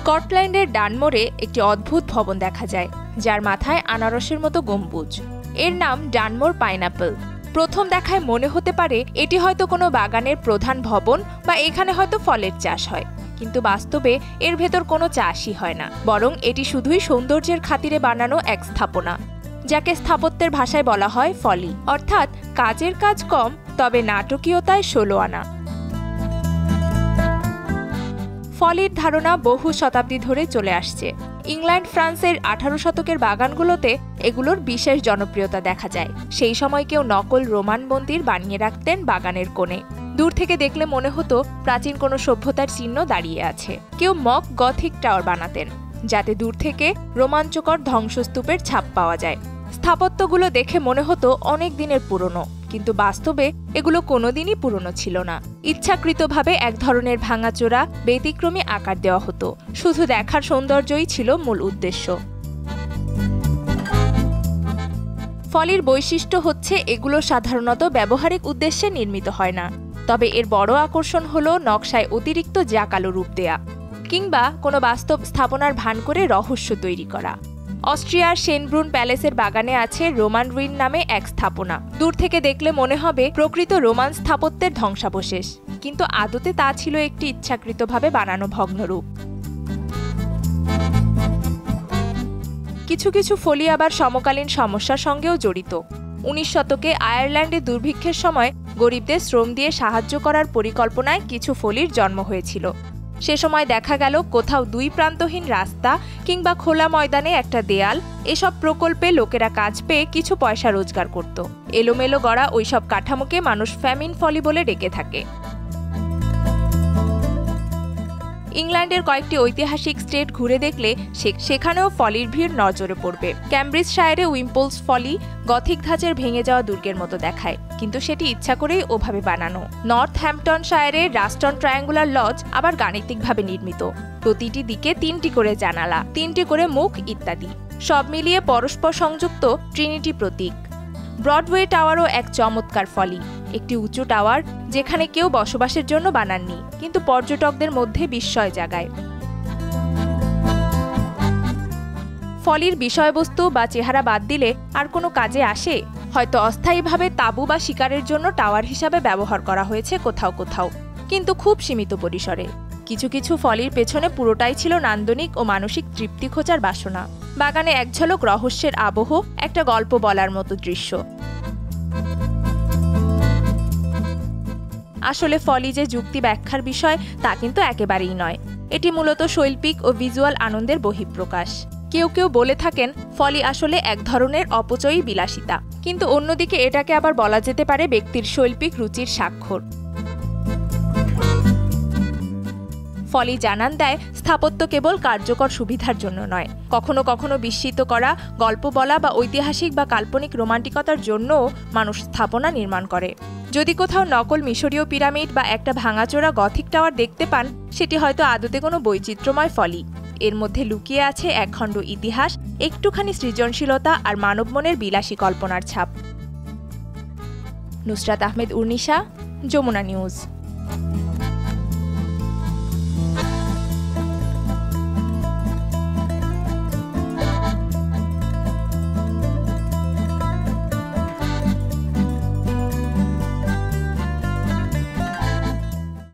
স্কটল্যান্ডের ডানমোরে একটি অদ্ভুত ভবন দেখা যায়, যার মাথায় আনারসের মতো গম্বুজ। এর নাম ডানমোর পাইনঅ্যাপল। প্রথম দেখায় মনে হতে পারে এটি হয়তো কোনো বাগানের প্রধান ভবন বা এখানে হয়তো ফলের চাষ হয়, কিন্তু বাস্তবে এর ভেতর কোনো চাষই হয় না, বরং এটি শুধুই সৌন্দর্যের খাতিরে বানানো এক স্থাপনা, যাকে স্থাপত্যের ভাষায় বলা হয় ফলি, অর্থাৎ কাজের কাজ কম তবে নাটকীয়তায় 16 আনা। ফলির ধারণা বহু শতাব্দী ধরে চলে আসছে। ইংল্যান্ড ফ্রান্সের 18 শতকের বাগানগুলোতে এগুলোর বিশেষ জনপ্রিয়তা দেখা যায়। সেই সময় কেউ নকল রোমান মন্দির বানিয়ে রাখতেন বাগানের কোণে। দূর থেকে দেখলে মনে হতো প্রাচীন কোনো সভ্যতার চিহ্ন দাঁড়িয়ে আছে। কেউ মক গথিক টাওয়ার বানাতেন, যাতে দূর থেকে রোমাঞ্চকর ধ্বংসস্তূপের ছাপ পাওয়া যায়। স্থাপত্যগুলো দেখে মনে হতো অনেক দিনের পুরনো, কিন্তু বাস্তবে এগুলো কোনোদিনই পুরনো ছিল না। ইচ্ছাকৃতভাবে এক ধরনের ভাঙাচোরা ব্যতিক্রমী আকার দেওয়া হতো, শুধু দেখার সৌন্দর্যই ছিল মূল উদ্দেশ্য। ফলির বৈশিষ্ট্য হচ্ছে এগুলো সাধারণত ব্যবহারিক উদ্দেশ্যে নির্মিত হয় না, তবে এর বড় আকর্ষণ হলো নকশায় অতিরিক্ত জাঁকালো রূপ দেয়া কিংবা কোনো বাস্তব স্থাপনার ভান করে রহস্য তৈরি করা। অস্ট্রিয়ার শেনব্রুন প্যালেসের বাগানে আছে রোমান রুইন নামে এক স্থাপনা। দূর থেকে দেখলে মনে হবে প্রকৃত রোমান স্থাপত্যের ধ্বংসাবশেষ, কিন্তু আদতে তা ছিল একটি ইচ্ছাকৃতভাবে বানানো ভগ্নরূপ। কিছু কিছু ফলি আবার সমকালীন সমস্যার সঙ্গেও জড়িত। 19 শতকে আয়ারল্যান্ডে দুর্ভিক্ষের সময় গরিবদের শ্রম দিয়ে সাহায্য করার পরিকল্পনায় কিছু ফলির জন্ম হয়েছিল। সে সময় দেখা গেল কোথাও 2 প্রান্তহীন রাস্তা কিংবা খোলা ময়দানে একটা দেয়াল, এসব প্রকল্পে লোকেরা কাজ পেয়ে কিছু পয়সা রোজগার করত। এলোমেলো গড়া ওইসব কাঠামোকে মানুষ ফ্যামিন ফলি বলে ডেকে থাকে। ইংল্যান্ডের কয়েকটি ঐতিহাসিক স্টেট ঘুরে দেখলে সেখানেও ফলির ভিড় নজরে পড়বে। ক্যামব্রিজশায়ারে উইম্পলস ফলি গথিক ধাঁচের ভেঙে যাওয়া দুর্গের মতো দেখায়, কিন্তু সেটি ইচ্ছা করেই ওভাবে বানানো। নর্থহ্যাম্পটনশায়ারের রাস্টন ট্রায়াঙ্গুলার লজ আবার গাণিতিকভাবে নির্মিত, প্রতিটি দিকে 3টি করে জানালা, 3টি করে মুখ ইত্যাদি, সব মিলিয়ে পরস্পর সংযুক্ত ট্রিনিটি প্রতীক। ব্রডওয়ে টাওয়ারও এক চমৎকার ফলি, একটি উঁচু টাওয়ার যেখানে কেউ বসবাসের জন্য বানাননি, কিন্তু পর্যটকদের মধ্যে বিস্ময় জাগায়। ফলির বিষয়বস্তু বা চেহারা বাদ দিলে আর কোনো কাজে আসে? হয়তো অস্থায়ীভাবে তাঁবু বা শিকারের জন্য টাওয়ার হিসাবে ব্যবহার করা হয়েছে কোথাও কোথাও, কিন্তু খুব সীমিত পরিসরে। কিছু কিছু ফলির পেছনে পুরোটাই ছিল নান্দনিক ও মানসিক তৃপ্তি খোঁজার বাসনা। বাগানে এক ঝলক রহস্যের আবহ, একটা গল্প বলার মতো দৃশ্য। আসলে ফলি যে যুক্তি ব্যাখ্যার বিষয় তা কিন্তু একেবারেই নয়। এটি মূলত শৈল্পিক ও ভিজুয়াল আনন্দের বহিঃপ্রকাশ। কেউ কেউ বলে থাকেন ফলি আসলে এক ধরনের অপচয়ী বিলাসিতা, কিন্তু অন্যদিকে এটাকে আবার বলা যেতে পারে ব্যক্তির শৈল্পিক রুচির স্বাক্ষর। ফলি জানান দেয় স্থাপত্য কেবল কার্যকর সুবিধার জন্য নয়, কখনো কখনো বিস্মিত করা, গল্প বলা বা ঐতিহাসিক বা কাল্পনিক রোমান্টিকতার জন্যও মানুষ স্থাপনা নির্মাণ করে। যদি কোথাও নকল মিশরীয় পিরামিড বা একটা ভাঙাচোরা গথিক টাওয়ার দেখতে পান, সেটি হয়তো আদতে কোনো বৈচিত্র্যময় ফলি। এর মধ্যে লুকিয়ে আছে একখণ্ড ইতিহাস, একটুখানি সৃজনশীলতা আর মানব মনের বিলাসী কল্পনার ছাপ। নুসরাত আহমেদ উর্নিশা, যমুনা নিউজ।